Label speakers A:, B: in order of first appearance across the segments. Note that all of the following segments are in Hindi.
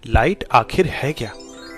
A: लाइट आखिर है क्या?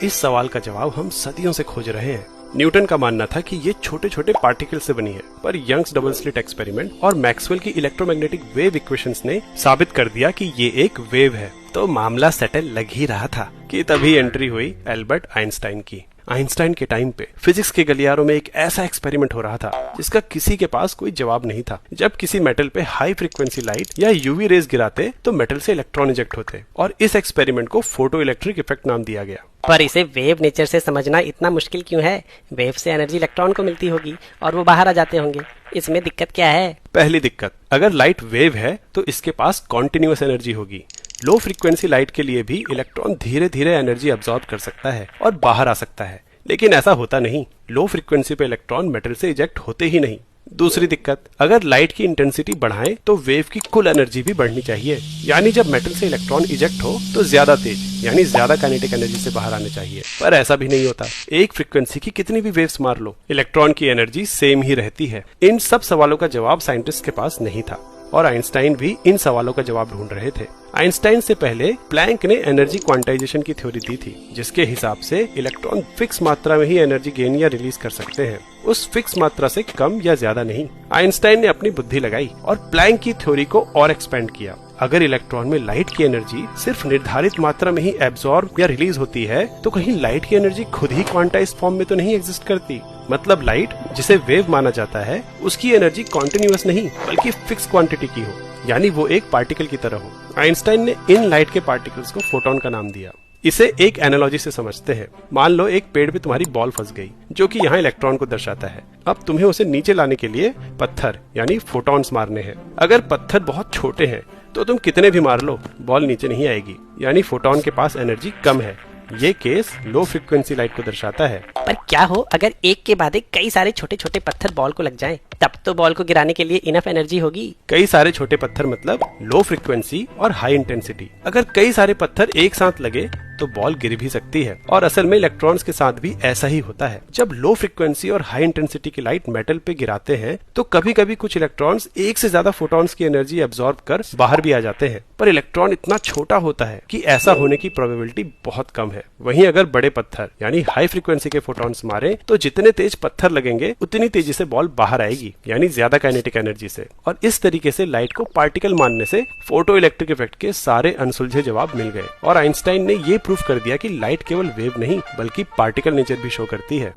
A: इस सवाल का जवाब हम सदियों से खोज रहे हैं। न्यूटन का मानना था कि ये छोटे छोटे पार्टिकल से बनी है, पर यंग्स डबल स्लिट एक्सपेरिमेंट और मैक्सवेल की इलेक्ट्रोमैग्नेटिक वेव इक्वेशंस ने साबित कर दिया कि ये एक वेव है। तो मामला सेटल लग ही रहा था कि तभी एंट्री हुई एल्बर्ट आइंस्टाइन की। आइंस्टाइन के टाइम पे फिजिक्स के गलियारों में एक ऐसा एक्सपेरिमेंट हो रहा था जिसका किसी के पास कोई जवाब नहीं था। जब किसी मेटल पे हाई फ्रीक्वेंसी लाइट या यूवी रेज गिराते तो मेटल से इलेक्ट्रॉन इजेक्ट होते और इस एक्सपेरिमेंट को फोटो इलेक्ट्रिक इफेक्ट नाम दिया गया।
B: पर इसे वेव नेचर से समझना इतना मुश्किल क्यों है? वेव से एनर्जी इलेक्ट्रॉन को मिलती होगी और वो बाहर आ जाते होंगे। इसमें दिक्कत क्या है?
A: पहली दिक्कत, अगर लाइट वेव है तो इसके पास कॉन्टिन्यूअस एनर्जी होगी। लो फ्रीक्वेंसी लाइट के लिए भी इलेक्ट्रॉन धीरे धीरे एनर्जी अब्सॉर्ब कर सकता है और बाहर आ सकता है, लेकिन ऐसा होता नहीं। लो फ्रीक्वेंसी पे इलेक्ट्रॉन मेटल से इजेक्ट होते ही नहीं। दूसरी दिक्कत, अगर लाइट की इंटेंसिटी बढ़ाएं तो वेव की कुल एनर्जी भी बढ़नी चाहिए, यानी जब मेटल से इलेक्ट्रॉन इजेक्ट हो तो ज्यादा तेज यानी ज्यादा काइनेटिक एनर्जी से बाहर आने चाहिए। पर ऐसा भी नहीं होता। एक फ्रीक्वेंसी की कितनी भी वेव्स मार लो, इलेक्ट्रॉन की एनर्जी सेम ही रहती है। इन सब सवालों का जवाब साइंटिस्ट के पास नहीं था और आइंस्टाइन भी इन सवालों का जवाब ढूंढ रहे थे। आइंस्टाइन से पहले प्लैंक ने एनर्जी क्वांटाइजेशन की थ्योरी दी थी, जिसके हिसाब से इलेक्ट्रॉन फिक्स मात्रा में ही एनर्जी गेन या रिलीज कर सकते हैं, उस फिक्स मात्रा से कम या ज्यादा नहीं। आइंस्टाइन ने अपनी बुद्धि लगाई और प्लैंक की थ्योरी को और एक्सपेंड किया। अगर इलेक्ट्रॉन में लाइट की एनर्जी सिर्फ निर्धारित मात्रा में ही एब्सॉर्ब या रिलीज होती है तो कहीं लाइट की एनर्जी खुद ही क्वांटाइज्ड फॉर्म में तो नहीं एग्जिस्ट करती। मतलब लाइट, जिसे वेव माना जाता है, उसकी एनर्जी कॉन्टिन्यूअस नहीं बल्कि फिक्स क्वांटिटी की हो, यानी वो एक पार्टिकल की तरह हो। आइंस्टाइन ने इन लाइट के पार्टिकल्स को फोटोन का नाम दिया। इसे एक एनालॉजी से समझते हैं। मान लो एक पेड़ पे तुम्हारी बॉल फंस गई, जो कि यहाँ इलेक्ट्रॉन को दर्शाता है। अब तुम्हें उसे नीचे लाने के लिए पत्थर यानी फोटॉन्स मारने हैं। अगर पत्थर बहुत छोटे हैं तो तुम कितने भी मार लो, बॉल नीचे नहीं आएगी, यानी फोटॉन के पास एनर्जी कम है। ये केस लो फ्रीक्वेंसी लाइट को दर्शाता है।
B: पर क्या हो अगर एक के बाद एक कई सारे छोटे छोटे पत्थर बॉल को लग जाएं? तब तो बॉल को गिराने के लिए इनफ एनर्जी होगी।
A: कई सारे छोटे पत्थर मतलब लो फ्रीक्वेंसी और हाई इंटेंसिटी। अगर कई सारे पत्थर एक साथ लगे तो बॉल गिर भी सकती है, और असल में इलेक्ट्रॉन्स के साथ भी ऐसा ही होता है। जब लो फ्रीक्वेंसी और हाई इंटेंसिटी की लाइट मेटल पे गिराते हैं तो कभी कभी कुछ इलेक्ट्रॉन्स एक से ज्यादा फोटॉन्स की एनर्जी एब्सॉर्ब कर बाहर भी आ जाते हैं, पर इलेक्ट्रॉन इतना छोटा होता है कि ऐसा होने की प्रोबेबिलिटी बहुत कम है। वहीं अगर बड़े पत्थर यानी हाई फ्रीक्वेंसी के फोटॉन्स मारे तो जितने तेज पत्थर लगेंगे उतनी तेजी से बॉल बाहर आएगी, यानी ज्यादा काइनेटिक एनर्जी से। और इस तरीके से लाइट को पार्टिकल मानने से फोटो इलेक्ट्रिक इफेक्ट के सारे अनसुलझे जवाब मिल गए, और आइंस्टाइन ने ये प्रूफ कर दिया कि लाइट केवल वेव नहीं बल्कि पार्टिकल नेचर भी शो करती है।